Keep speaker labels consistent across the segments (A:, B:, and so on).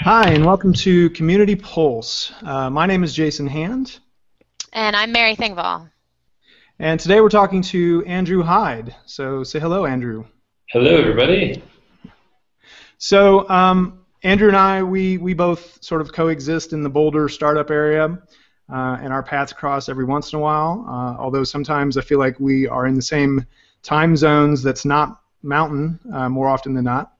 A: Hi, and welcome to Community Pulse. My name is Jason Hand,
B: And I'm Mary Thingvall.
A: and today we're talking to Andrew Hyde. So say hello, Andrew.
C: Hello, everybody.
A: So Andrew and I, we both sort of coexist in the Boulder startup area, and our paths cross every once in a while, although sometimes I feel like we are in the same time zones that's not mountain more often than not.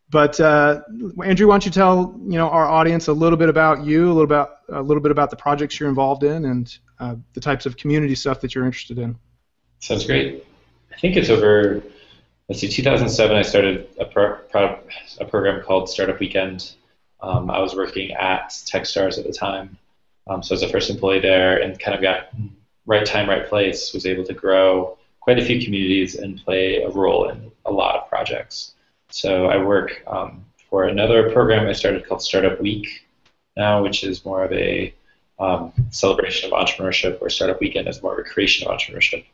A: But Andrew, why don't you tell our audience a little bit about you, a little bit about the projects you're involved in, and the types of community stuff that you're interested in.
C: Sounds great. I think it's over, let's see, 2007 I started a program called Startup Weekend. I was working at Techstars at the time, so I was the first employee there and kind of got right time, right place, was able to grow quite a few communities and play a role in a lot of projects. So I work for another program I started called Startup Week now, which is more of a celebration of entrepreneurship, where Startup Weekend is more of a creation of entrepreneurship.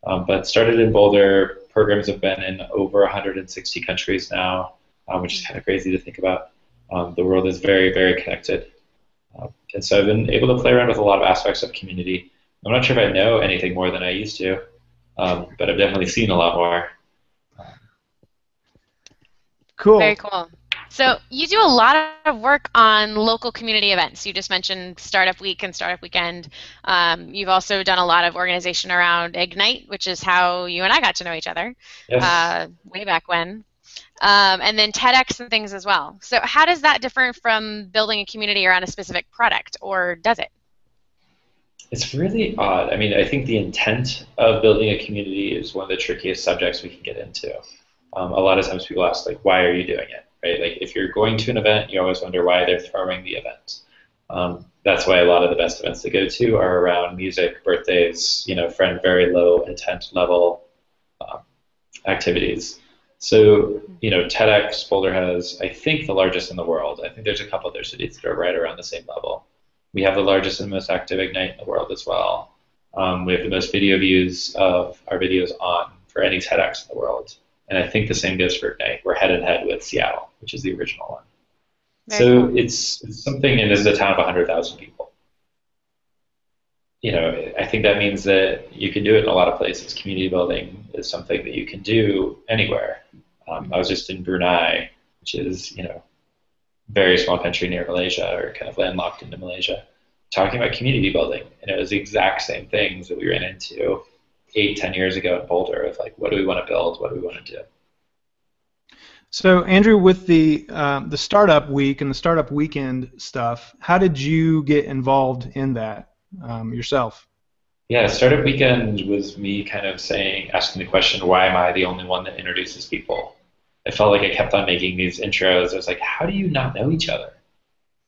C: But started in Boulder, programs have been in over 160 countries now, which is kind of crazy to think about. The world is very, very connected. And so I've been able to play around with a lot of aspects of community. I'm not sure if I know anything more than I used to, but I've definitely seen a lot more.
A: Cool.
B: Very cool. So you do a lot of work on local community events. You just mentioned Startup Week and Startup Weekend. You've also done a lot of organization around Ignite, which is how you and I got to know each other way back when. And then TEDx and things as well. So how does that differ from building a community around a specific product, or does it?
C: It's really odd. I mean, I think the intent of building a community is one of the trickiest subjects we can get into. A lot of times people ask, like, why are you doing it, right? Like, if you're going to an event, you always wonder why they're throwing the event. That's why a lot of the best events to go to are around music, birthdays, friend, very low intent level activities. So, TEDx Boulder has, I think, the largest in the world. I think there's a couple other cities that are right around the same level. We have the largest and most active Ignite in the world as well. We have the most video views of our videos on for any TEDx in the world. And I think the same goes for Ignite. We're head and head with Seattle, which is the original one. Very cool. It's something, and this is a town of 100,000 people. I think that means that you can do it in a lot of places. Community building is something that you can do anywhere. I was just in Brunei, which is, very small country near Malaysia, or kind of landlocked into Malaysia, talking about community building. And it was the exact same things that we ran into 8-10 years ago in Boulder of, like, what do we want to build, what do we want to do.
A: So Andrew, with the Startup Week and the Startup Weekend stuff, how did you get involved in that yourself?
C: Yeah, Startup Weekend was me kind of asking the question, why am I the only one that introduces people? I felt like I kept on making these intros. I was like, how do you not know each other?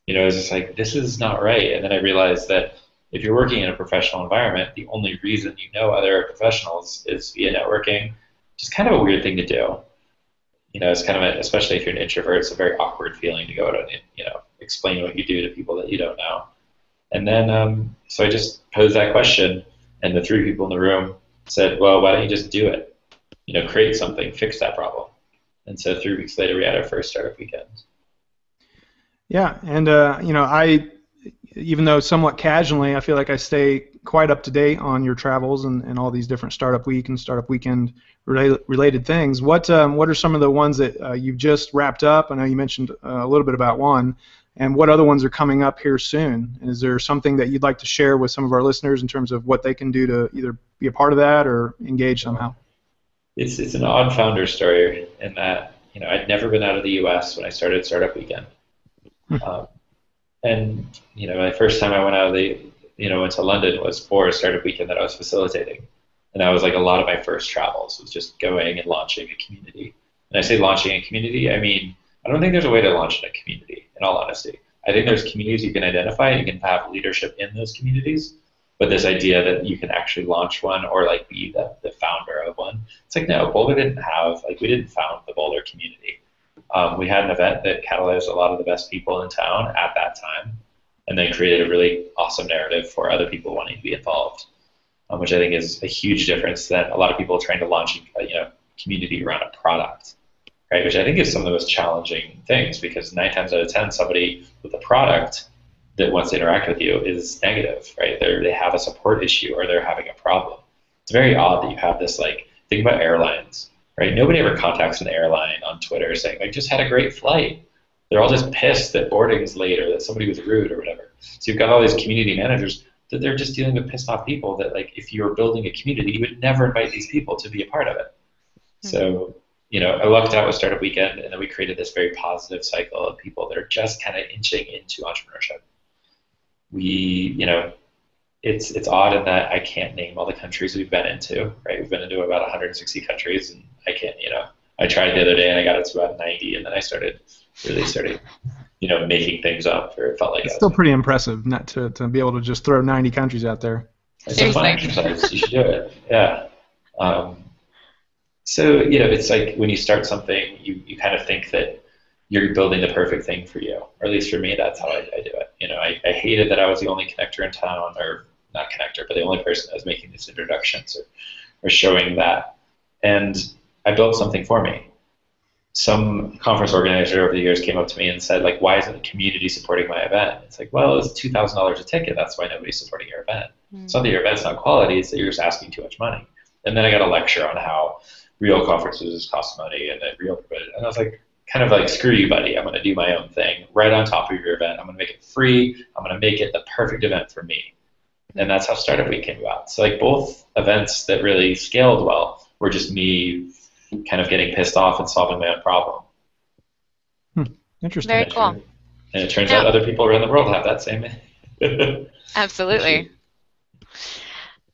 C: I was just like, this is not right. And then I realized that if you're working in a professional environment, the only reason you know other professionals is via networking, which is kind of a weird thing to do. It's kind of, especially if you're an introvert, it's a very awkward feeling to go out and, explain what you do to people that you don't know. And then, so I just posed that question, and the 3 people in the room said, well, why don't you just do it? Create something, fix that problem. And so 3 weeks later, we had our first Startup Weekend.
A: Yeah, and even though somewhat casually, I feel like I stay quite up to date on your travels and all these different Startup Week and Startup Weekend related things. What are some of the ones that you've just wrapped up? I know you mentioned a little bit about one, and what other ones are coming up here soon? And is there something that you'd like to share with some of our listeners in terms of what they can do to either be a part of that or engage somehow?
C: It's an odd founder story in that I'd never been out of the U.S. when I started Startup Weekend. And my first time I went out of went to London was for a Startup Weekend that I was facilitating. And that was like a lot of my first travels, was just going and launching a community. And I say launching a community, I mean, I don't think there's a way to launch in a community, in all honesty. I think there's communities you can identify, and you can have leadership in those communities. But this idea that you can actually launch one or like be the founder of one, it's like, no, Boulder didn't have, like, we didn't found the Boulder community. We had an event that catalyzed a lot of the best people in town at that time, and then created a really awesome narrative for other people wanting to be involved, which I think is a huge difference than a lot of people trying to launch a community around a product. right? Which I think is some of the most challenging things, because 9 times out of 10, somebody with a product that wants to interact with you is negative, right? They have a support issue or they're having a problem. It's very odd that you have this, like, think about airlines, right? Nobody ever contacts an airline on Twitter saying, I just had a great flight. They're all just pissed that boarding's late or that somebody was rude or whatever. So you've got all these community managers that they're just dealing with pissed off people that, like, if you were building a community, you would never invite these people to be a part of it. So, I lucked out with Startup Weekend, and then we created this very positive cycle of people that are just kind of inching into entrepreneurship. It's odd in that I can't name all the countries we've been into, right? We've been into about 160 countries, and I can't, I tried the other day and I got it to about 90, and then I really started, making things up, or it felt like
A: it's still pretty impressive not to be able to just throw 90 countries out there.
C: It's a fun exercise. You should do it. Yeah. So, it's like when you start something, you kind of think that you're building the perfect thing for you. Or at least for me, that's how I do it. I hated that I was the only connector in town, or not connector, but the only person that was making these introductions or showing that. And I built something for me. Some conference organizer over the years came up to me and said, like, why isn't the community supporting my event? It's like, well, it's $2,000 a ticket. That's why nobody's supporting your event. It's not that your event's not quality, it's that you're just asking too much money. And then I got a lecture on how real conferences cost money and that real, and I was like, kind of like, screw you, buddy. I'm going to do my own thing right on top of your event. I'm going to make it free. I'm going to make it the perfect event for me. And that's how Startup Week came about. So, like, both events that really scaled well were just me kind of getting pissed off and solving my own problem.
A: Interesting.
B: Very cool.
C: And it turns out other people around the world have that same.
B: Absolutely.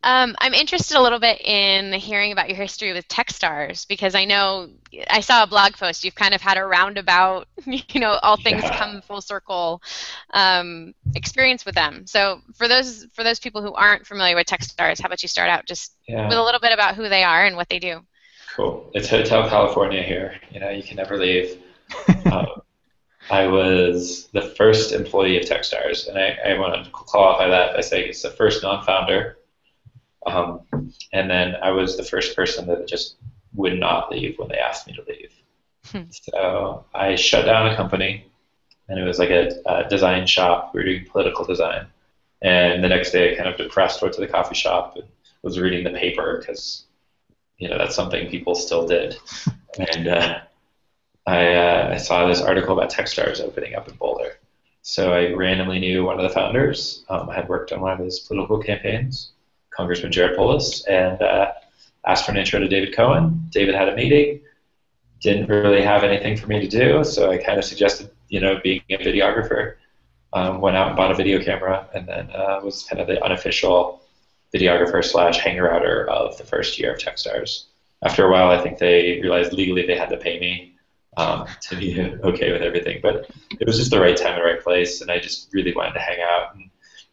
B: I'm interested a little bit in hearing about your history with Techstars, because I know I saw a blog post. You've kind of had a roundabout, all things come full circle experience with them. So for those people who aren't familiar with Techstars, how about you start out just with a little bit about who they are and what they do?
C: Cool. It's Hotel California here. You can never leave. I was the first employee of Techstars, and I want to qualify that by saying it's the first non-founder. And then I was the first person that just would not leave when they asked me to leave. So I shut down a company, and it was like a design shop. We were doing political design. And the next day I kind of depressed, went to the coffee shop and was reading the paper because, that's something people still did. And I saw this article about Techstars opening up in Boulder. So I randomly knew one of the founders. I had worked on one of his political campaigns, Congressman Jared Polis, and asked for an intro to David Cohen. David had a meeting, didn't really have anything for me to do, so I kind of suggested, being a videographer. Went out and bought a video camera, and then was kind of the unofficial videographer / hanger-outer of the first year of Techstars. After a while, I think they realized legally they had to pay me to be okay with everything, but it was just the right time and right place, and I just really wanted to hang out. And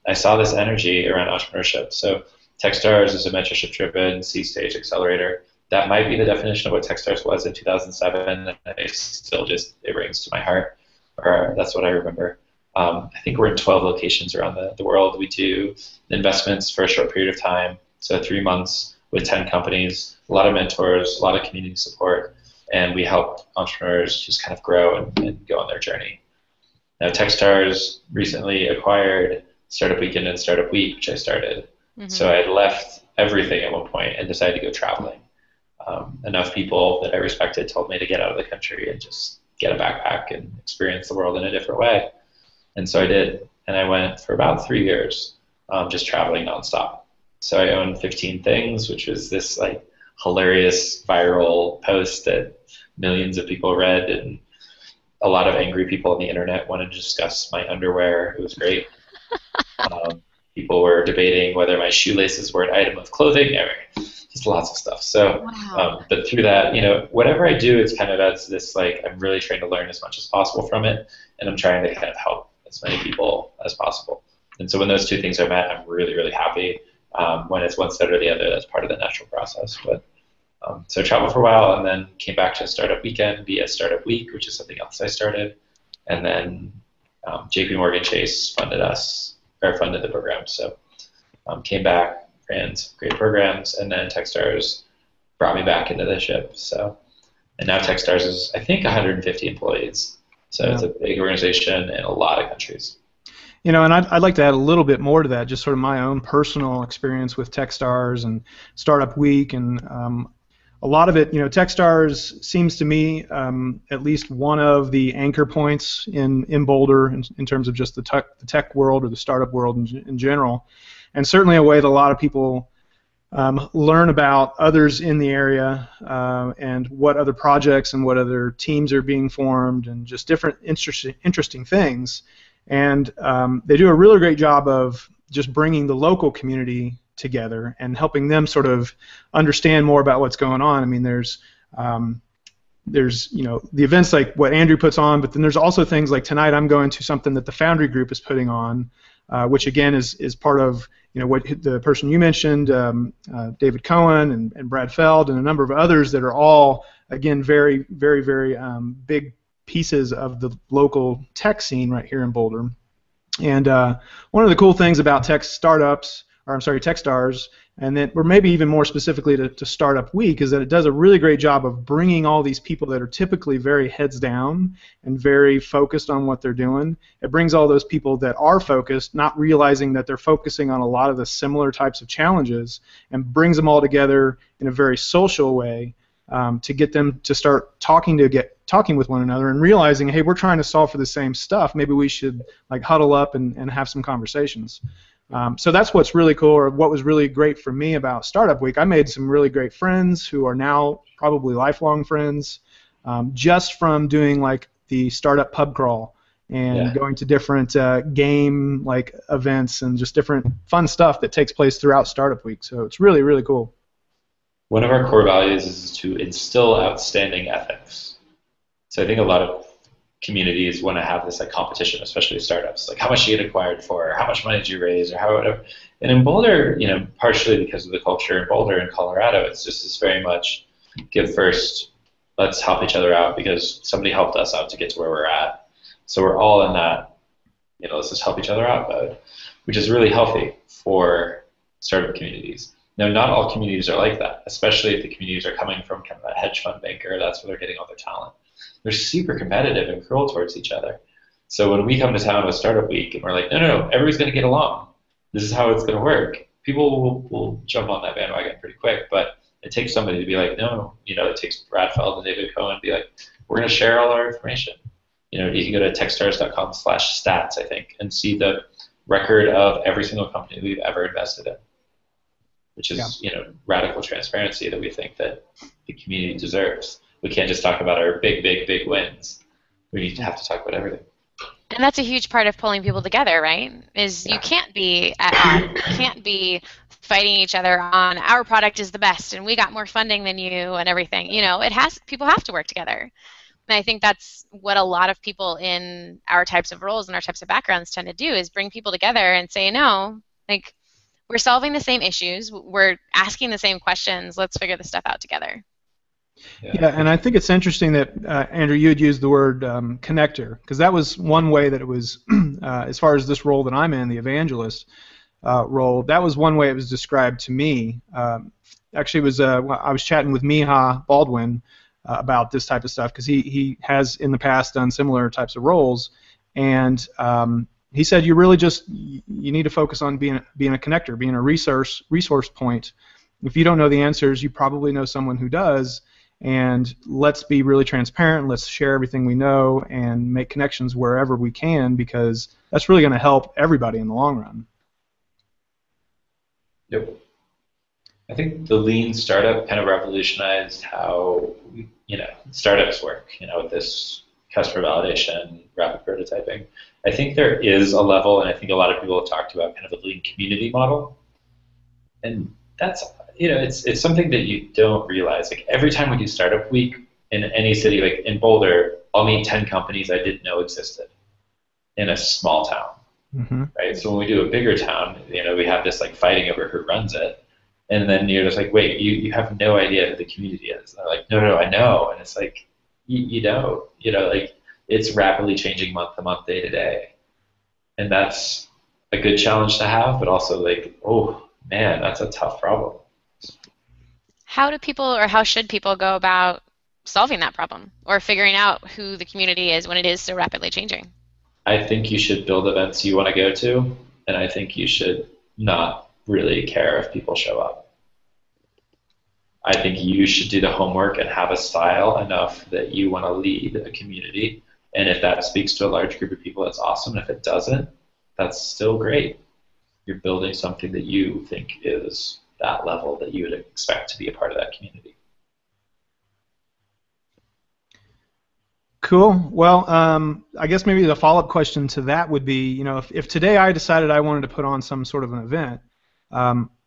C: I saw this energy around entrepreneurship. So Techstars is a mentorship-driven C-stage accelerator. That might be the definition of what Techstars was in 2007, and it rings to my heart, or that's what I remember. I think we're in 12 locations around the world. We do investments for a short period of time, so 3 months with 10 companies, a lot of mentors, a lot of community support, and we help entrepreneurs just kind of grow and go on their journey. Now, Techstars recently acquired Startup Weekend and Startup Week, which I started. So I had left everything at one point and decided to go traveling. Enough people that I respected told me to get out of the country and just get a backpack and experience the world in a different way. And so I did. And I went for about 3 years just traveling nonstop. So I owned 15 Things, which was this like hilarious viral post that millions of people read, and a lot of angry people on the internet wanted to discuss my underwear. It was great. People were debating whether my shoelaces were an item of clothing. Just lots of stuff. So, but through that, whatever I do, it's kind of as this, like, I'm really trying to learn as much as possible from it, and I'm trying to kind of help as many people as possible. And so when those two things are met, I'm really, really happy. When it's one side or the other, that's part of the natural process. But so I traveled for a while, and then came back to Startup Weekend via Startup Week, which is something else I started. And then JP Morgan Chase funded the program. So came back, ran some great programs, and then Techstars brought me back into the ship. So And now Techstars is, I think, 150 employees. So
A: Yeah.
C: it's a big organization in a lot of countries.
A: You know, and I'd like to add a little bit more to that, just sort of my own personal experience with Techstars and Startup Week, and a lot of it, you know, Techstars seems to me at least one of the anchor points in Boulder in terms of just the tech world or the startup world in general, and certainly a way that a lot of people learn about others in the area and what other projects and what other teams are being formed and just different interesting things. And they do a really great job of just bringing the local community together and helping them sort of understand more about what's going on. I mean, there's you know, the events like what Andrew puts on, but then there's also things like tonight I'm going to something that the Foundry Group is putting on, which again is part of, you know, what the person you mentioned, David Cohen and Brad Feld and a number of others that are all, again, very big pieces of the local tech scene right here in Boulder. And one of the cool things about Techstars, and then, or maybe even more specifically to Startup Week, is that it does a really great job of bringing all these people that are typically very heads down and very focused on what they're doing. It brings all those people that are focused, not realizing that they're focusing on a lot of the similar types of challenges, and brings them all together in a very social way to get them to start talking with one another and realizing, hey, we're trying to solve for the same stuff. Maybe we should like huddle up and have some conversations. So that's what's really cool, or what was really great for me about Startup Week. I made some really great friends who are now probably lifelong friends just from doing like the startup pub crawl and going to different game like events and just different fun stuff that takes place throughout Startup Week. So it's really cool.
C: One of our core values is to instill outstanding ethics. So I think a lot of communities want to have this like competition, especially startups, like how much you get acquired for, or how much money did you raise, or how whatever. And in Boulder, you know, partially because of the culture in Boulder and Colorado, it's just this very much give first, let's help each other out because somebody helped us out to get to where we're at. So we're all in that, you know, let's just help each other out mode, which is really healthy for startup communities. Now, not all communities are like that, especially if the communities are coming from kind of a hedge fund banker. That's where they're getting all their talent. They're super competitive and cruel towards each other. So when we come to town with Startup Week and we're like, no, everybody's going to get along. This is how it's going to work. People will jump on that bandwagon pretty quick, but it takes somebody to be like, no, you know, it takes Brad Feld and David Cohen to be like, we're going to share all our information. You know, you can go to techstars.com/stats, I think, and see the record of every single company we've ever invested in, which is, you know, radical transparency that we think that the community deserves. We can't just talk about our big wins. We need to have to talk about everything.
B: And that's a huge part of pulling people together, right? Is you can't be at odds. You can't be fighting each other on our product is the best and we got more funding than you and everything. You know, people have to work together. And I think that's what a lot of people in our types of roles and our types of backgrounds tend to do is bring people together and say, no, like we're solving the same issues, we're asking the same questions, let's figure this stuff out together.
A: Yeah, and I think it's interesting that, Andrew, you had used the word connector, because that was one way that it was, as far as this role that I'm in, the evangelist role, that was one way it was described to me. Actually, it was I was chatting with Miha Baldwin about this type of stuff, because he has in the past done similar types of roles, and he said you really just, you need to focus on being a connector, being a resource point. If you don't know the answers, you probably know someone who does. And let's be really transparent, let's share everything we know and make connections wherever we can, because that's really going to help everybody in the long run.
C: Yep. I think the lean startup kind of revolutionized how, you know, startups work, you know, with this customer validation, rapid prototyping. I think there is a level, and I think a lot of people have talked about kind of a lean community model. And that's, you know, it's something that you don't realize. Like every time we do Startup Week in any city, like in Boulder, I'll meet 10 companies I didn't know existed in a small town, right? So when we do a bigger town, you know, we have this like fighting over who runs it, and then you're just like, wait, you have no idea who the community is. And they're like, no, I know, and it's like, you know, like it's rapidly changing month to month, day to day, and that's a good challenge to have, but also like, oh man, that's a tough problem.
B: How do people, or how should people go about solving that problem or figuring out who the community is when it is so rapidly changing?
C: I think you should build events you want to go to, and I think you should not really care if people show up. I think you should do the homework and have a style enough that you want to lead a community. And if that speaks to a large group of people, that's awesome. And if it doesn't, that's still great. You're building something that you think is that level that you would expect to be a part of that community.
A: Cool. Well, I guess maybe the follow-up question to that would be, if today I decided I wanted to put on some sort of an event,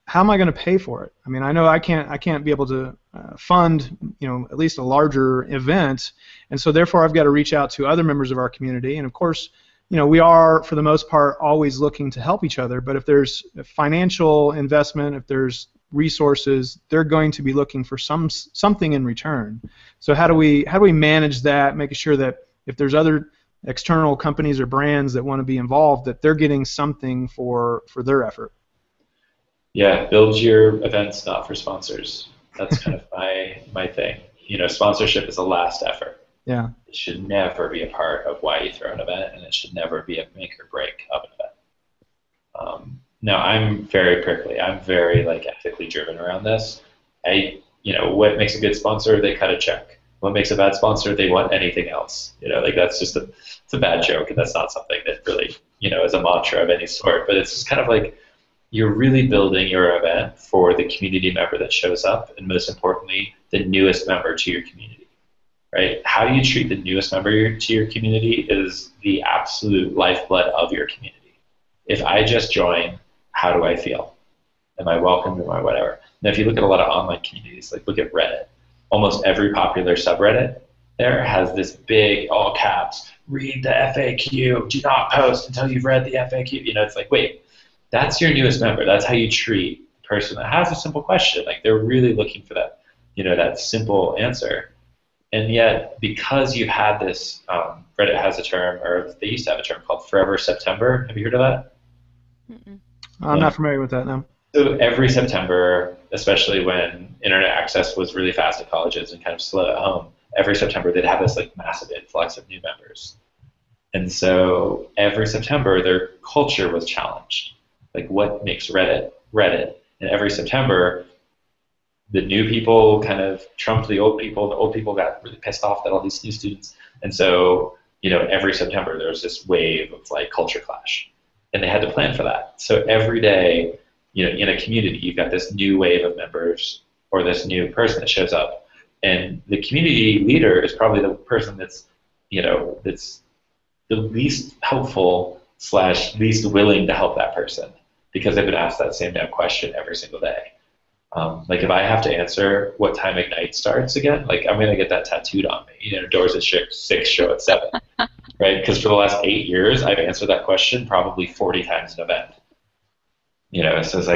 A: how am I going to pay for it? I mean, I know I can't be able to fund, at least a larger event, and so therefore I've got to reach out to other members of our community, and of course, we are, for the most part, always looking to help each other, but if there's a financial investment, if there's resources, they're going to be looking for something in return. So how do we manage that, making sure that if there's other external companies or brands that want to be involved, that they're getting something for their effort?
C: Yeah, build your events not for sponsors. That's kind of my thing. Sponsorship is a last effort.
A: Yeah.
C: It should never be a part of why you throw an event, and it should never be a make or break of an event. Now, I'm very prickly. I'm very ethically driven around this. What makes a good sponsor? They cut a check. What makes a bad sponsor? They want anything else. That's just it's a bad joke, and that's not something that really is a mantra of any sort. But it's just kind of like you're really building your event for the community member that shows up, and most importantly, the newest member to your community. Right? How you treat the newest member to your community is the absolute lifeblood of your community. If I just join, how do I feel? Am I welcome? Am I whatever? Now, if you look at a lot of online communities, look at Reddit, almost every popular subreddit there has this big, all caps, read the FAQ, do not post until you've read the FAQ. It's like, wait, that's your newest member. That's how you treat the person that has a simple question. They're really looking for that, that simple answer. And yet, because you've had this, Reddit has a term, or they used to have a term called Forever September. Have you heard of that?
B: Mm-mm.
A: I'm not familiar with that, no.
C: So every September, especially when internet access was really fast at colleges and kind of slow at home, every September they'd have this massive influx of new members. And so every September their culture was challenged. What makes Reddit Reddit? And every September the new people kind of trumped the old people. The old people got really pissed off at all these new students. And so, every September there was this wave of culture clash. And they had to plan for that. So every day, in a community, you've got this new wave of members or this new person that shows up. And the community leader is probably the person that's the least helpful / least willing to help that person because they've been asked that same damn question every single day. If I have to answer what time Ignite starts again, I'm going to get that tattooed on me. Doors at 6, show at 7, right? Because for the last 8 years, I've answered that question probably 40 times an event. So it's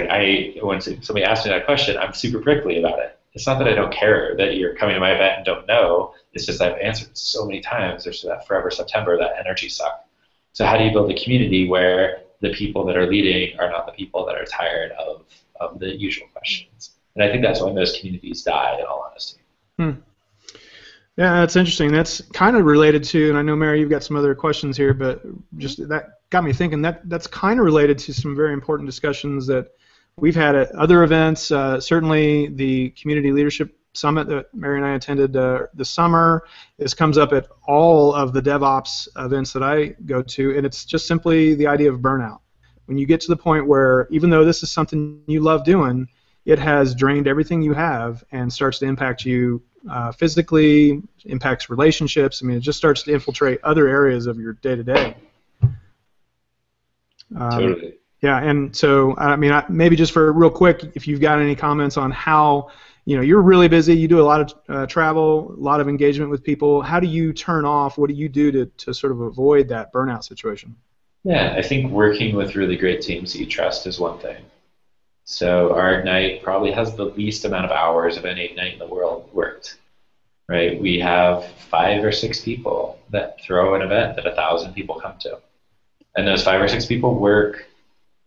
C: when somebody asks me that question, I'm super prickly about it. It's not that I don't care that you're coming to my event and don't know. It's just I've answered so many times. There's that Forever September, that energy suck. So how do you build a community where the people that are leading are not the people that are tired of the usual questions? And I think that's why most communities die, in all honesty.
A: Yeah, that's interesting. That's kind of related to, and I know, Mary, you've got some other questions here, but just that got me thinking that's kind of related to some very important discussions that we've had at other events. Certainly the Community Leadership Summit that Mary and I attended this summer. This comes up at all of the DevOps events that I go to, and it's just simply the idea of burnout. When you get to the point where, even though this is something you love doing, it has drained everything you have and starts to impact you physically, impacts relationships. I mean, it just starts to infiltrate other areas of your day-to-day.
C: Totally.
A: Yeah, and so, maybe just for real quick, if you've got any comments on how, you're really busy, you do a lot of travel, a lot of engagement with people. How do you turn off? What do you do to sort of avoid that burnout situation?
C: Yeah, I think working with really great teams that you trust is one thing. So our Ignite probably has the least amount of hours of any Ignite in the world worked, right? We have 5 or 6 people that throw an event that 1,000 people come to. And those 5 or 6 people work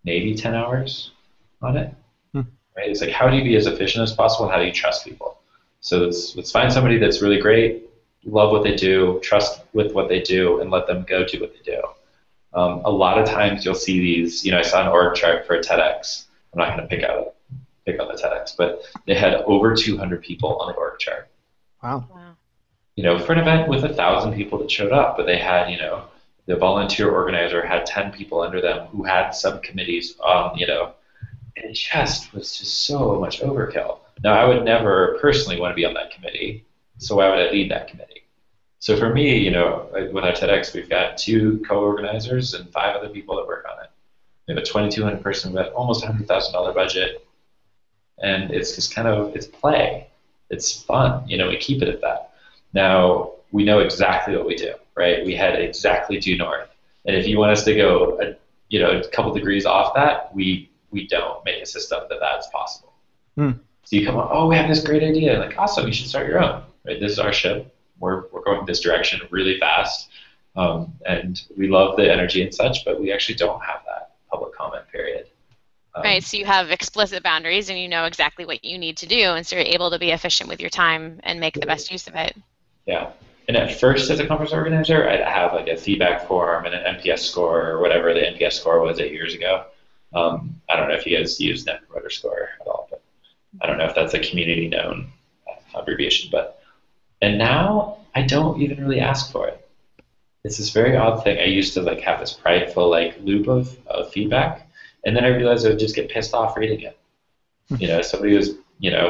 C: maybe 10 hours on it, right? It's how do you be as efficient as possible and how do you trust people? So let's find somebody that's really great, love what they do, trust with what they do, and let them go do what they do. A lot of times you'll see these, I saw an org chart for a TEDx. I'm not going to pick on the TEDx, but they had over 200 people on the org chart.
A: Wow.
C: For an event with 1,000 people that showed up, but they had, the volunteer organizer had 10 people under them who had subcommittees, and it was just so much overkill. Now, I would never personally want to be on that committee, so why would I lead that committee? So for me, with our TEDx, we've got 2 co-organizers and 5 other people that work on it. We have a 2,200 person, almost $100,000 budget, and it's just it's play. It's fun, we keep it at that. Now, we know exactly what we do, right? We head exactly due north. And if you want us to go, a couple degrees off that, we don't make a system that's possible. So you come on, we have this great idea. Like, awesome, you should start your own. Right? This is our ship. We're going this direction really fast. And we love the energy and such, but we actually don't have that public comment period.
B: Right, so you have explicit boundaries and you know exactly what you need to do, and so you're able to be efficient with your time and make the best use of it.
C: Yeah. And at first, as a conference organizer, I'd have a feedback form and an NPS score or whatever the NPS score was 8 years ago. I don't know if you guys use Net Promoter Score at all, but I don't know if that's a community known abbreviation. And now I don't even really ask for it. It's this very odd thing. I used to have this prideful loop of feedback, and then I realized I would just get pissed off reading it.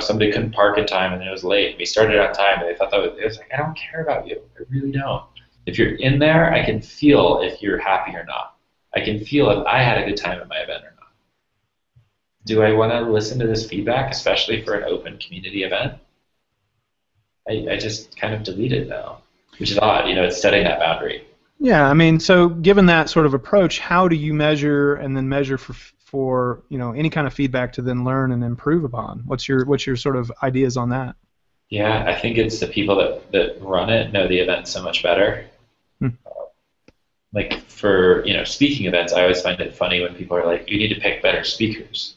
C: Somebody couldn't park in time and it was late. We started on time and they thought it was I don't care about you. I really don't. If you're in there, I can feel if you're happy or not. I can feel if I had a good time at my event or not. Do I want to listen to this feedback, especially for an open community event? I just kind of delete it now, which is odd. It's setting that boundary.
A: Yeah, so given that sort of approach, how do you measure and then measure for any kind of feedback to then learn and improve upon? What's your sort of ideas on that?
C: Yeah, I think it's the people that run it know the event so much better. For speaking events, I always find it funny when people are like, you need to pick better speakers.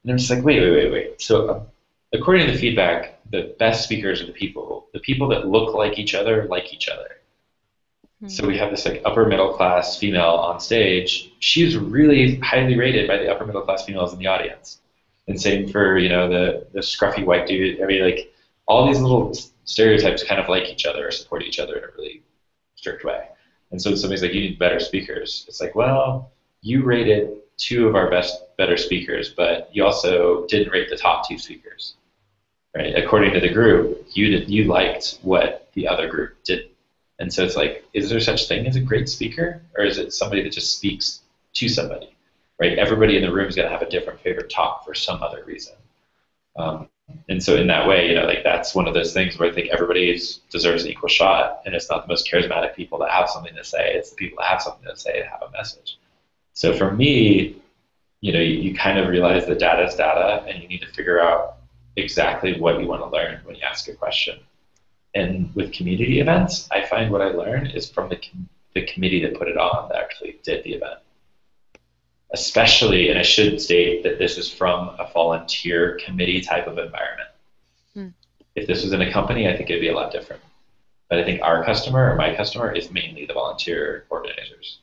C: And I'm just like, wait. So according to the feedback, the best speakers are the people that look like each other. So we have this upper middle class female on stage. She's really highly rated by the upper middle class females in the audience. And same for the scruffy white dude. All these little stereotypes kind of like each other or support each other in a really strict way. And so somebody's like, you need better speakers. It's like, well, you rated 2 of our better speakers, but you also didn't rate the top 2 speakers, right? According to the group, you liked what the other group didn't. And so it's is there such thing as a great speaker, or is it somebody that just speaks to somebody, right? Everybody in the room is going to have a different favorite talk for some other reason. And so in that way, that's one of those things where I think everybody deserves an equal shot, and it's not the most charismatic people that have something to say, it's the people that have something to say and have a message. So for me, you kind of realize that data is data, and you need to figure out exactly what you want to learn when you ask a question. And with community events, I find what I learn is from the committee that put it on, that actually did the event. Especially, and I should state that this is from a volunteer committee type of environment. If this was in a company, I think it'd be a lot different. But I think our customer, or my customer, is mainly the volunteer organizers.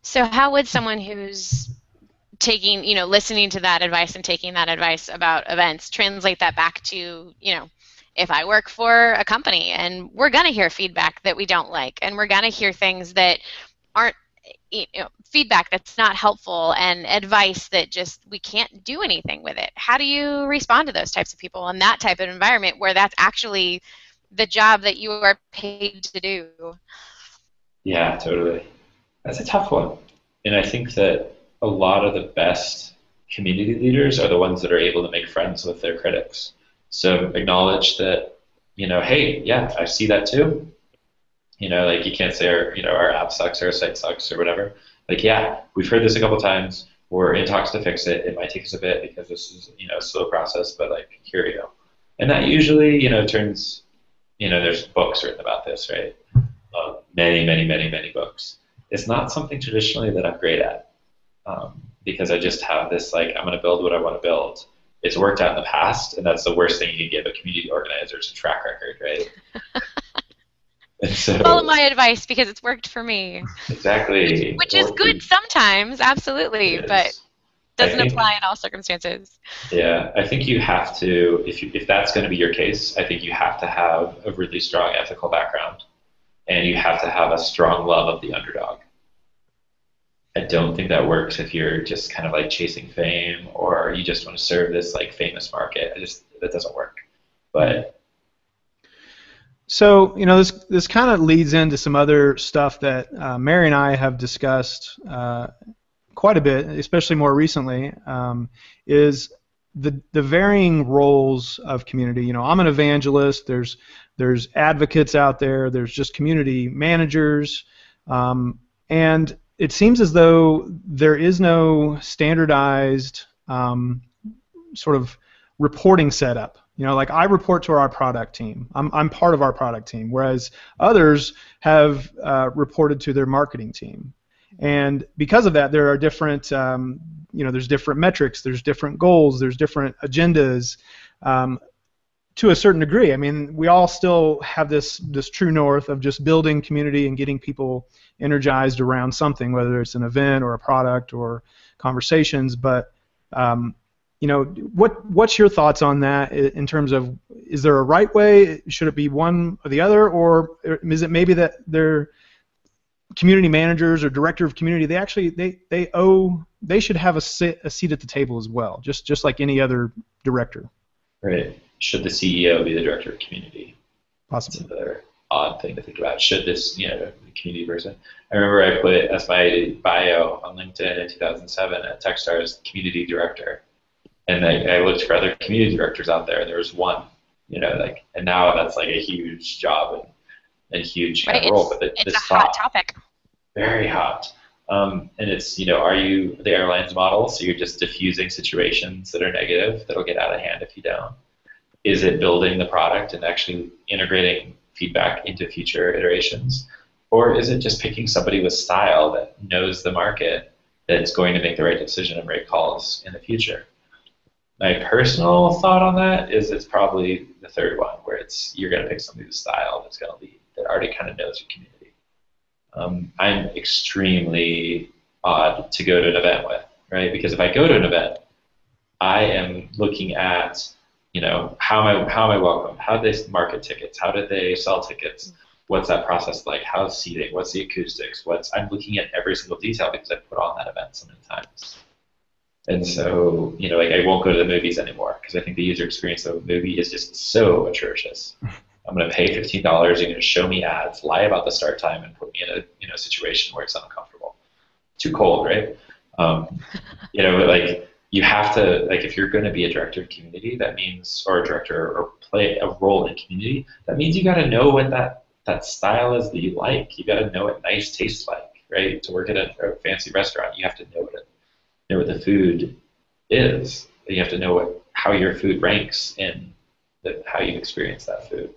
B: So how would someone who's taking, listening to that advice and taking that advice about events translate that back to, if I work for a company and we're going to hear feedback that we don't like, and we're going to hear things that aren't, feedback that's not helpful, and advice that just we can't do anything with it. How do you respond to those types of people in that type of environment where that's actually the job that you are paid to do?
C: Yeah, totally. That's a tough one. And I think that a lot of the best community leaders are the ones that are able to make friends with their critics. So acknowledge that, hey, yeah, I see that too. You can't say our app sucks or our site sucks or whatever. Yeah, we've heard this a couple times. We're in talks to fix it. It might take us a bit because this is, a slow process, but here we go. And that usually, turns, there's books written about this, right? Many books. It's not something traditionally that I'm great at because I just have this, I'm going to build what I want to build. it's worked out in the past, and that's the worst thing you can give a community organizer is a track record, right? And
B: Follow
C: so,
B: my advice because it's worked for me.
C: exactly,
B: Which is good sometimes,
C: it
B: absolutely, but
C: is. I
B: doesn't apply
C: think,
B: in all circumstances.
C: yeah, I think you have to, if that's going to be your case, I think you have to have a really strong ethical background, and you have to have a strong love of the underdog. I don't think that works if you're just kind of like chasing fame or you just want to serve this like famous market. That doesn't work. But
A: So, this kind of leads into some other stuff that Mary and I have discussed quite a bit, especially more recently, is the varying roles of community. I'm an evangelist. There's advocates out there. There's just community managers, and it seems as though there is no standardized sort of reporting setup. Like I report to our product team. I'm part of our product team, whereas others have reported to their marketing team. And because of that, there are different, there's different metrics, there's different goals, there's different agendas. To a certain degree, I mean, we all still have this true north of just building community and getting people energized around something, whether it's an event or a product or conversations. But what's your thoughts on that in terms of, is there a right way? Should it be one or the other, or is it maybe that they're community managers or director of community? They should have a seat at the table as well, just like any other director.
C: right, should the CEO be the director of community?
A: Possibly.
C: That's another odd thing to think about. Should this, community person? I remember I put as my bio on LinkedIn in 2007 at Techstars community director. And I looked for other community directors out there. There was one, and now that's like a huge job and a huge kind of role. But
B: it's a hot topic.
C: Very hot. And it's, are you the airlines model? So you're just diffusing situations that are negative that'll get out of hand if you don't. Is it building the product and actually integrating feedback into future iterations? Or is it just picking somebody with style that knows the market that's going to make the right decision and right calls in the future? My personal thought on that is it's probably the third one, where you're going to pick somebody with style that's going to lead, that already kind of knows your community. I'm extremely odd to go to an event with, right? Because if I go to an event, I am looking at, how am I welcome? How do they market tickets? How do they sell tickets? What's that process like? How's seating? What's the acoustics? I'm looking at every single detail because I put on that event so many times. And so, I won't go to the movies anymore because I think the user experience of a movie is just so atrocious. I'm going to pay $15. You're going to show me ads, lie about the start time, and put me in a situation where it's uncomfortable. Too cold, right? But you have to, if you're going to be a director of community, that means, or a director, or play a role in community, that means you got to know what that style is that you like. You got to know what nice tastes like, right? To work at a fancy restaurant, you have to know what the food is. You have to know how your food ranks in how you experience that food.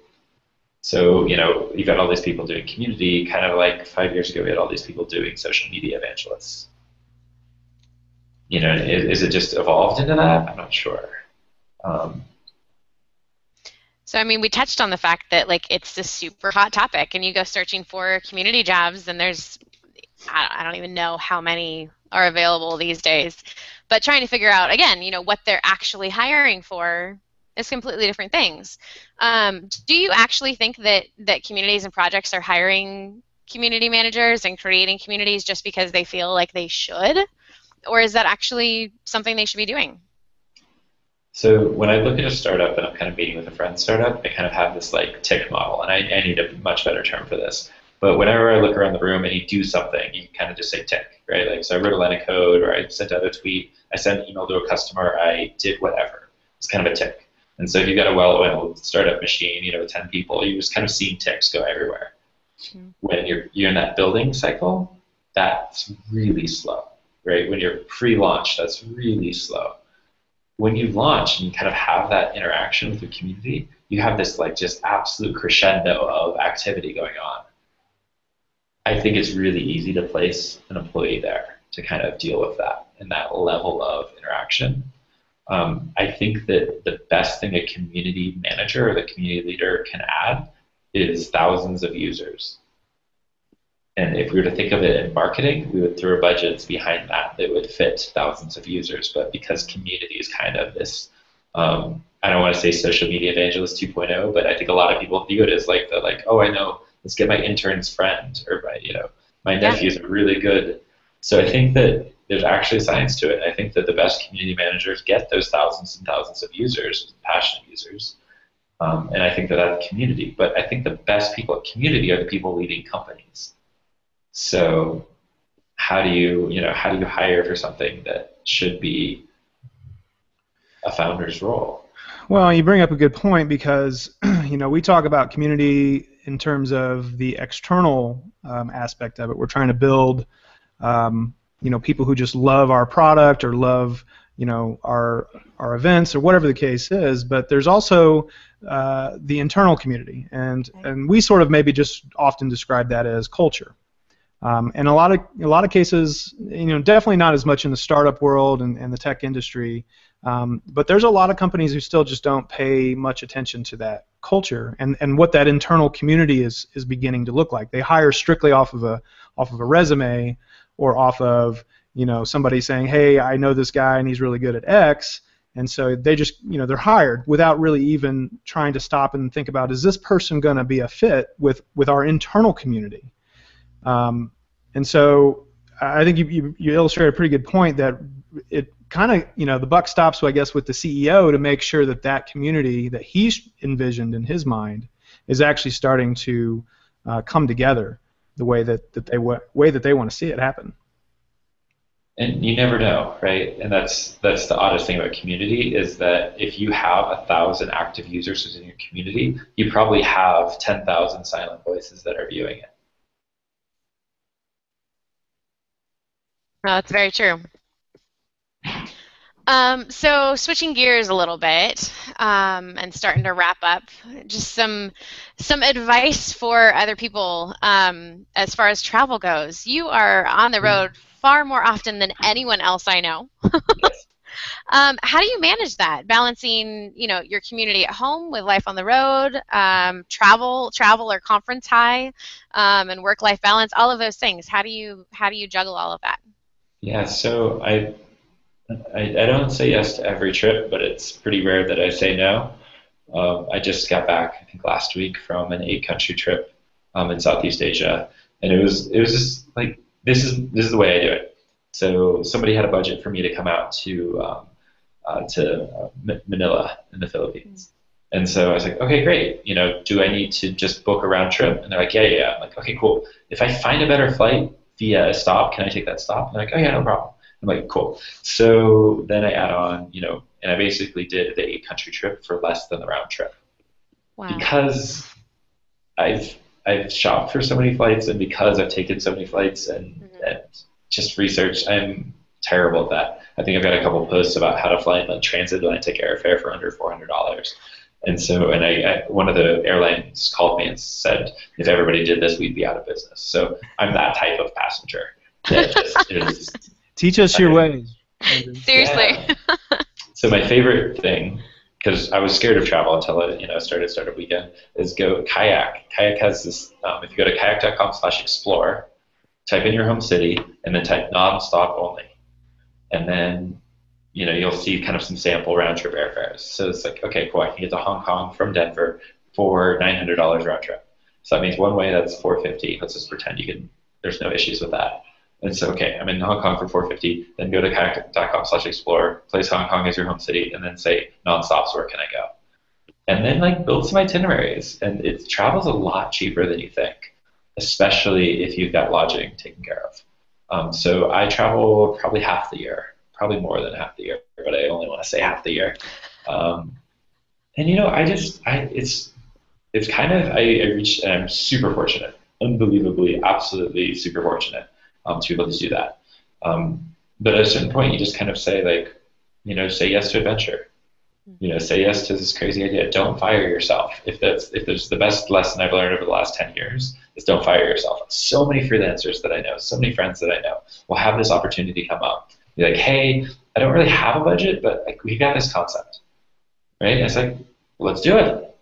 C: So, you've got all these people doing community, kind of like 5 years ago, we had all these people doing social media evangelists. Is it just evolved into that? I'm not sure.
B: So, we touched on the fact that, it's this super hot topic, and you go searching for community jobs, and there's, I don't even know how many are available these days. But trying to figure out, again, what they're actually hiring for is completely different things. Do you actually think that communities and projects are hiring community managers and creating communities just because they feel like they should? Or is that actually something they should be doing?
C: So when I look at a startup and I'm kind of meeting with a friend startup, I kind of have this tick model, and I need a much better term for this. But whenever I look around the room and you do something, you kind of just say tick, right? So I wrote a line of code, or I sent out a tweet, I sent an email to a customer, I did whatever. It's kind of a tick. And so if you've got a well-oiled startup machine, with 10 people, you're just kind of seeing ticks go everywhere. Mm-hmm. When you're in that building cycle, that's really slow, right? When you're pre-launch, that's really slow. When you launch and you kind of have that interaction with your community, you have this just absolute crescendo of activity going on. I think it's really easy to place an employee there to kind of deal with that and that level of interaction. I think that the best thing a community manager or the community leader can add is thousands of users. And if we were to think of it in marketing, we would throw budgets behind that that would fit thousands of users. But because community is kind of this, I don't want to say social media evangelist 2.0, but I think a lot of people view it as like oh, I know, let's get my intern's friend, or my nephews are really good. So I think that there's actually science to it. I think that the best community managers get those thousands and thousands of users, passionate users, and I think that that's community. But I think the best people at community are the people leading companies. So how do you hire for something that should be a founder's role?
A: Well, you bring up a good point because we talk about community in terms of the external aspect of it. We're trying to build people who just love our product or love our events or whatever the case is. But there's also the internal community, and we sort of maybe just often describe that as culture. And a lot of cases, definitely not as much in the startup world and the tech industry, but there's a lot of companies who still just don't pay much attention to that culture and what that internal community is beginning to look like. They hire strictly off of a resume or off of somebody saying, hey, I know this guy and he's really good at X, and so they just they're hired without really even trying to stop and think about, is this person going to be a fit with our internal community? And so I think you illustrate a pretty good point that it kind of, the buck stops, I guess, with the CEO to make sure that that community that he's envisioned in his mind is actually starting to come together the way that they want to see it happen.
C: And you never know, right? And that's the oddest thing about community is that if you have 1,000 active users within your community, you probably have 10,000 silent voices that are viewing it.
B: Well, that's very true. So switching gears a little bit and starting to wrap up, just some advice for other people as far as travel goes. You are on the road far more often than anyone else I know. How do you manage that, balancing your community at home with life on the road, travel or conference high, and work-life balance, all of those things? How do you juggle all of that?
C: Yeah, so I don't say yes to every trip, but it's pretty rare that I say no. I just got back, I think, last week from an 8-country trip in Southeast Asia, and it was just like this is the way I do it. So somebody had a budget for me to come out to Manila in the Philippines, and so I was like, okay, great. Do I need to just book a round trip? And they're like, yeah. I'm like, okay, cool. If I find a better flight via a stop, can I take that stop? And they're like, oh yeah, no problem. I'm like, cool. So then I add on, and I basically did the 8-country trip for less than the round trip. Wow. Because I've shopped for so many flights, and because I've taken so many flights and just researched, I'm terrible at that. I think I've got a couple of posts about how to fly in transatlantic airfare for under $400. And so, one of the airlines called me and said, if everybody did this, we'd be out of business. So I'm that type of passenger.
A: Teach us your ways.
B: Seriously.
C: Yeah. So my favorite thing, because I was scared of travel until I started Startup Weekend, is go kayak. Kayak has this, if you go to kayak.com/explore, type in your home city, and then type nonstop only. And then you'll see kind of some sample round-trip airfares. So it's like, okay, cool, I can get to Hong Kong from Denver for $900 round trip. So that means one way that's $450. Let's just pretend there's no issues with that. And so, okay, I'm in Hong Kong for $450. Then go to kayak.com/explore, place Hong Kong as your home city, and then say nonstops, where can I go? And then build some itineraries. And travel's a lot cheaper than you think, especially if you've got lodging taken care of. So I travel probably half the year. Probably more than half the year, but I only want to say half the year. And it's kind of, I reached, and I'm super fortunate, unbelievably, absolutely super fortunate to be able to do that. But at a certain point, you just kind of say say yes to adventure. Say yes to this crazy idea. Don't fire yourself. If there's the best lesson I've learned over the last 10 years is don't fire yourself. So many freelancers that I know, so many friends that I know will have this opportunity come up. Be like, hey, I don't really have a budget, but like we got this concept, right? And it's like, let's do it.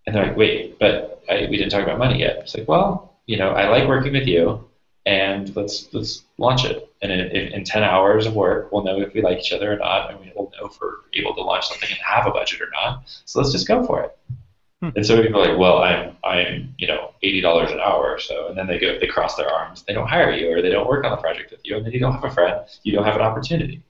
C: And they're like, wait, but we didn't talk about money yet. It's like, well, I like working with you, and let's launch it. And in 10 hours of work, we'll know if we like each other or not, and we'll know if we're able to launch something and have a budget or not. So let's just go for it. And so people are like, well, I'm $80 an hour, so, and then they cross their arms, they don't hire you, or they don't work on the project with you, and then you don't have a friend, you don't have an opportunity.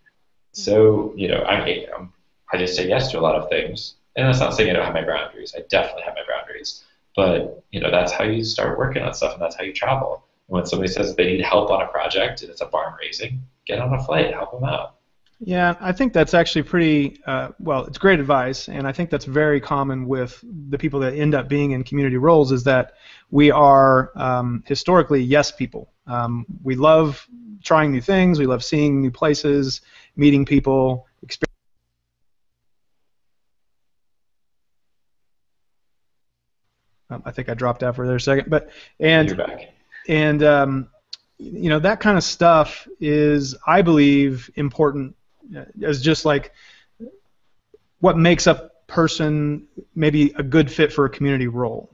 C: So I just say yes to a lot of things, and that's not saying I don't have my boundaries. I definitely have my boundaries, but that's how you start working on stuff, and that's how you travel. And when somebody says they need help on a project and it's a barn raising, get on a flight, help them out.
A: Yeah, I think that's actually pretty, it's great advice, and I think that's very common with the people that end up being in community roles, is that we are historically yes people. We love trying new things, we love seeing new places, meeting people, I think I dropped out for there a second,
C: You're back.
A: And that kind of stuff is, I believe, important as just like what makes a person maybe a good fit for a community role.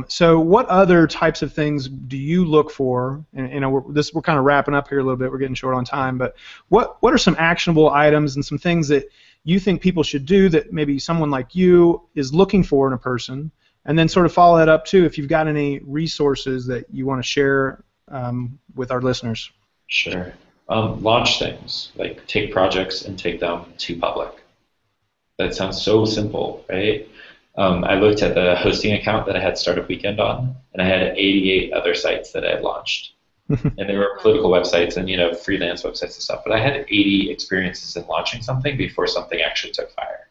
A: So what other types of things do you look for? And we're kind of wrapping up here a little bit. We're getting short on time, but what are some actionable items and some things that you think people should do that maybe someone like you is looking for in a person? And then sort of follow that up too, if you've got any resources that you want to share with our listeners.
C: Sure. Launch things, like take projects and take them to public. That sounds so simple, right? I looked at the hosting account that I had Startup Weekend on, and I had 88 other sites that I had launched. And they were political websites and freelance websites and stuff, but I had 80 experiences in launching something before something actually took fire.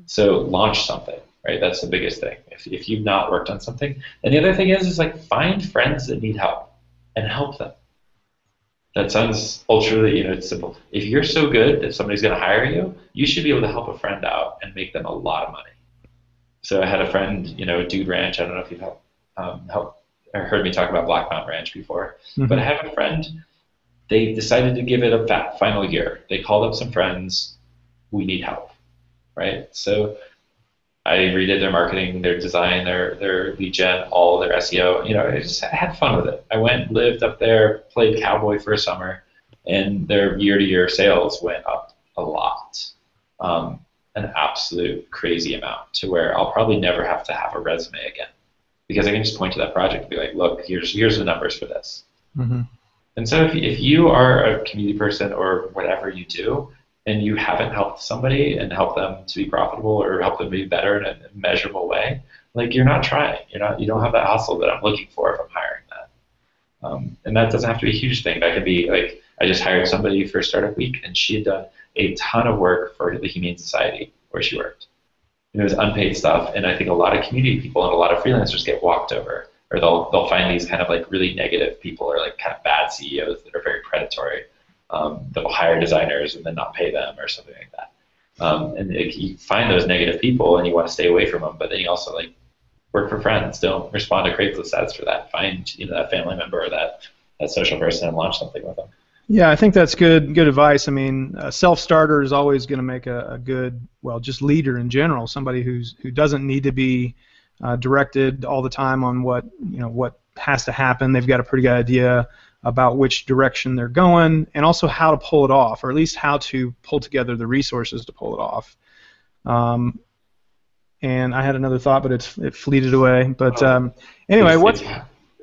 C: So launch something, right? That's the biggest thing. If you've not worked on something. And the other thing is like find friends that need help and help them. That sounds ultra, it's simple. If you're so good that somebody's going to hire you, you should be able to help a friend out and make them a lot of money. So I had a friend, Dude Ranch. I don't know if you've heard me talk about Black Mountain Ranch before, but I have a friend. They decided to give it a final year. They called up some friends. We need help, right? So I redid their marketing, their design, their lead gen, all their SEO. I had fun with it. I went, lived up there, played cowboy for a summer, and their year-to-year sales went up a lot, an absolute crazy amount, to where I'll probably never have to have a resume again, because I can just point to that project and be like, look, here's the numbers for this. And so if you are a community person or whatever you do, and you haven't helped somebody and helped them to be profitable or help them be better in a measurable way, like you're not trying. You don't have that hustle that I'm looking for if I'm hiring that. And that doesn't have to be a huge thing. That could be like, I just hired somebody for Startup Week, and she had done a ton of work for the Humane Society where she worked. And it was unpaid stuff, and I think a lot of community people and a lot of freelancers get walked over, or they'll find these kind of like really negative people, or like kind of bad CEOs that are very predatory. That will hire designers and then not pay them or something like that. And if you find those negative people and you want to stay away from them, but then you also like work for friends. Don't respond to Craigslist ads for that. Find that family member or that social person and launch something with them.
A: Yeah, I think that's good advice. I mean, a self-starter is always going to make a good, just leader in general. Somebody who doesn't need to be directed all the time on what has to happen. They've got a pretty good idea about which direction they're going, and also how to pull it off, or at least how to pull together the resources to pull it off. And I had another thought, but it fleeted away. But anyway,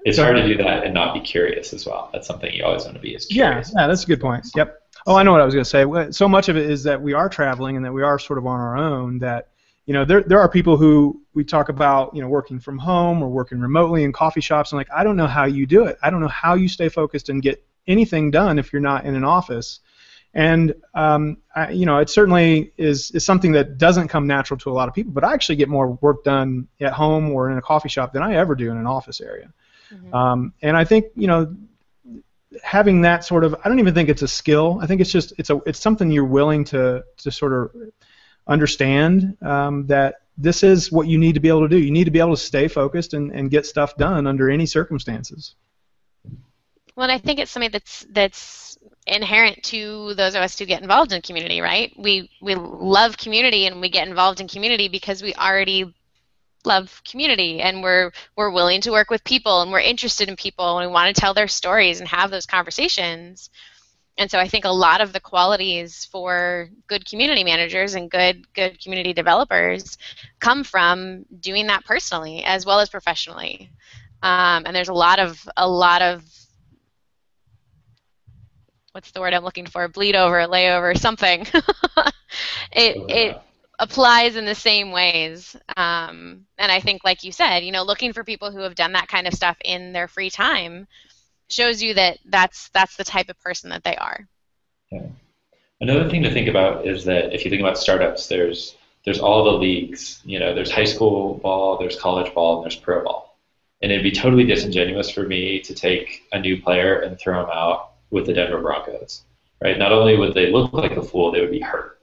C: it's hard to do that and not be curious as well. That's something you always want to be, is curious.
A: Yeah, that's a good point. Yep. Oh, I know what I was going to say. So much of it is that we are traveling and that we are sort of on our own, that there are people who we talk about, working from home or working remotely in coffee shops, and like, I don't know how you do it. I don't know how you stay focused and get anything done if you're not in an office. And it certainly is something that doesn't come natural to a lot of people. But I actually get more work done at home or in a coffee shop than I ever do in an office area. And I think having that sort of, I don't even think it's a skill. I think it's just it's something you're willing to sort of understand, that this is what you need to be able to do. You need to be able to stay focused and get stuff done under any circumstances.
B: Well, and I think it's something that's inherent to those of us who get involved in community, right? We love community and we get involved in community because we already love community and we're willing to work with people and we're interested in people and we want to tell their stories and have those conversations. And so I think a lot of the qualities for good community managers and good community developers come from doing that personally as well as professionally. And there's a lot of what's the word I'm looking for? Bleed over, layover, something. it applies in the same ways. And I think, like you said, looking for people who have done that kind of stuff in their free time shows you that that's the type of person that they are.
C: Yeah. Another thing to think about is that if you think about startups, there's all the leagues. There's high school ball, there's college ball, and there's pro ball. And it'd be totally disingenuous for me to take a new player and throw him out with the Denver Broncos, right? Not only would they look like a fool, they would be hurt.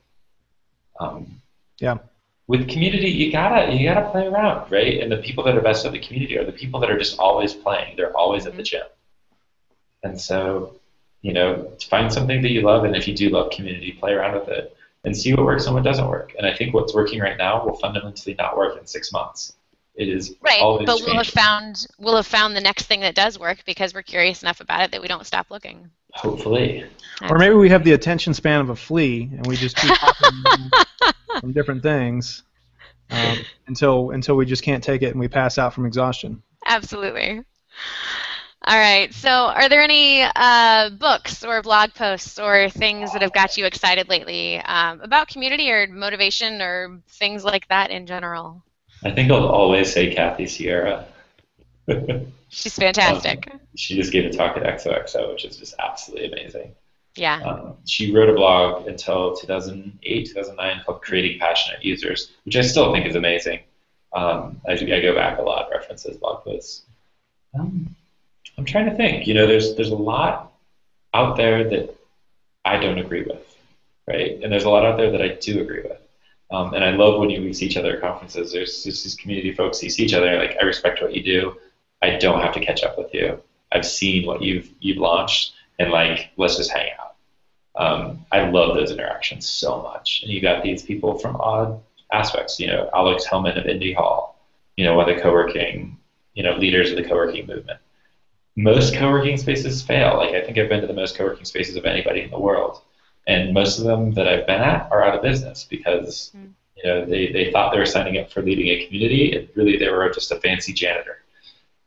A: Yeah.
C: With community, you gotta play around, right? And the people that are best at the community are the people that are just always playing. They're always at the gym. And so, find something that you love, and if you do love community, play around with it and see what works and what doesn't work. And I think what's working right now will fundamentally not work in 6 months. It is
B: right,
C: always
B: but
C: changing.
B: we'll have found the next thing that does work because we're curious enough about it that we don't stop looking.
C: Hopefully.
A: Or maybe we have the attention span of a flea, and we just keep talking from different things until we just can't take it and we pass out from exhaustion.
B: Absolutely. All right. So, are there any books or blog posts or things that have got you excited lately about community or motivation or things like that in general?
C: I think I'll always say Kathy Sierra.
B: She's fantastic.
C: She just gave a talk at XOXO, which is just absolutely amazing.
B: Yeah.
C: She wrote a blog until 2008, 2009 called Creating Passionate Users, which I still think is amazing. I go back a lot, references blog posts. I'm trying to think. There's a lot out there that I don't agree with, right? And there's a lot out there that I do agree with. And I love when we see each other at conferences. There's just these community folks. You see each other, like, I respect what you do. I don't have to catch up with you. I've seen what you've launched, and let's just hang out. I love those interactions so much. And you got these people from odd aspects. Alex Hellman of Indie Hall. One of the co-working, leaders of the co-working movement. Most co-working spaces fail. I think I've been to the most co-working spaces of anybody in the world. And most of them that I've been at are out of business because they thought they were signing up for leading a community, and really they were just a fancy janitor.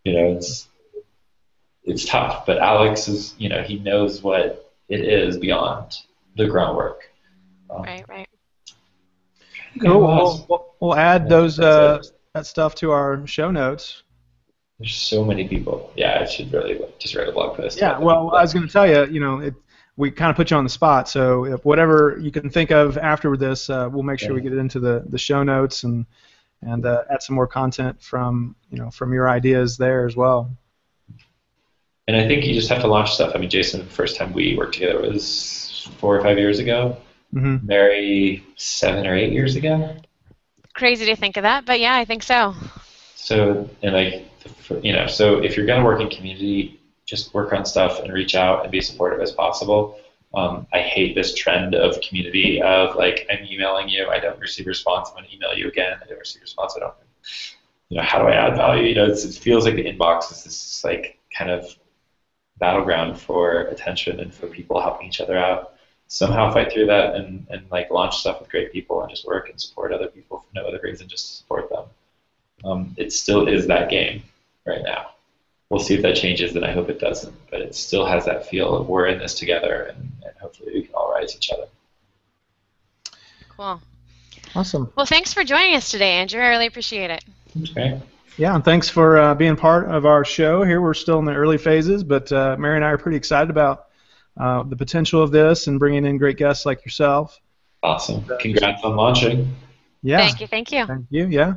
C: It's tough, but Alex is, he knows what it is beyond the groundwork.
B: Right.
A: Cool. We'll add those that stuff to our show notes.
C: There's so many people. Yeah, I should really just write a blog post.
A: Yeah, well, I was going to tell you, we kind of put you on the spot, so if whatever you can think of after this, we'll make sure we get it into the show notes and add some more content from your ideas there as well.
C: And I think you just have to launch stuff. Jason, the first time we worked together was 4 or 5 years ago. Mm-hmm. Mary, 7 or 8 years ago.
B: Crazy to think of that, but yeah, I think so.
C: So, and so if you're going to work in community, just work on stuff and reach out and be supportive as possible. I hate this trend of community of I'm emailing you, I don't receive a response, I'm going to email you again, I don't receive a response, I don't. How do I add value? It feels like the inbox is this kind of battleground for attention and for people helping each other out. Somehow fight through that and launch stuff with great people and just work and support other people for no other reason, just to support them. It still is that game right now. We'll see if that changes, and I hope it doesn't. But it still has that feel of we're in this together, and hopefully we can all rise each other.
B: Cool.
A: Awesome.
B: Well, thanks for joining us today, Andrew. I really appreciate it.
C: Okay.
A: Yeah, and thanks for being part of our show here. We're still in the early phases, but Mary and I are pretty excited about the potential of this and bringing in great guests like yourself.
C: Awesome. Congrats on launching.
A: Yeah.
B: Thank you.
A: Thank you, yeah.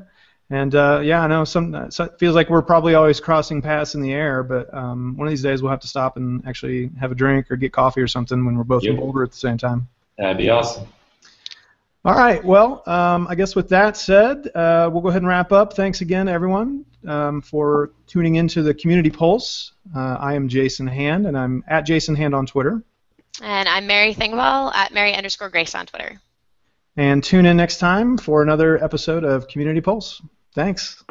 A: And I know so it feels like we're probably always crossing paths in the air, but one of these days we'll have to stop and actually have a drink or get coffee or something when we're both older at the same time.
C: That'd be awesome.
A: All right. Well, I guess with that said, we'll go ahead and wrap up. Thanks again, everyone, for tuning into the Community Pulse. I am Jason Hand, and I'm at Jason Hand on Twitter.
B: And I'm Mary Thingwell at Mary_Grace on Twitter.
A: And tune in next time for another episode of Community Pulse. Thanks.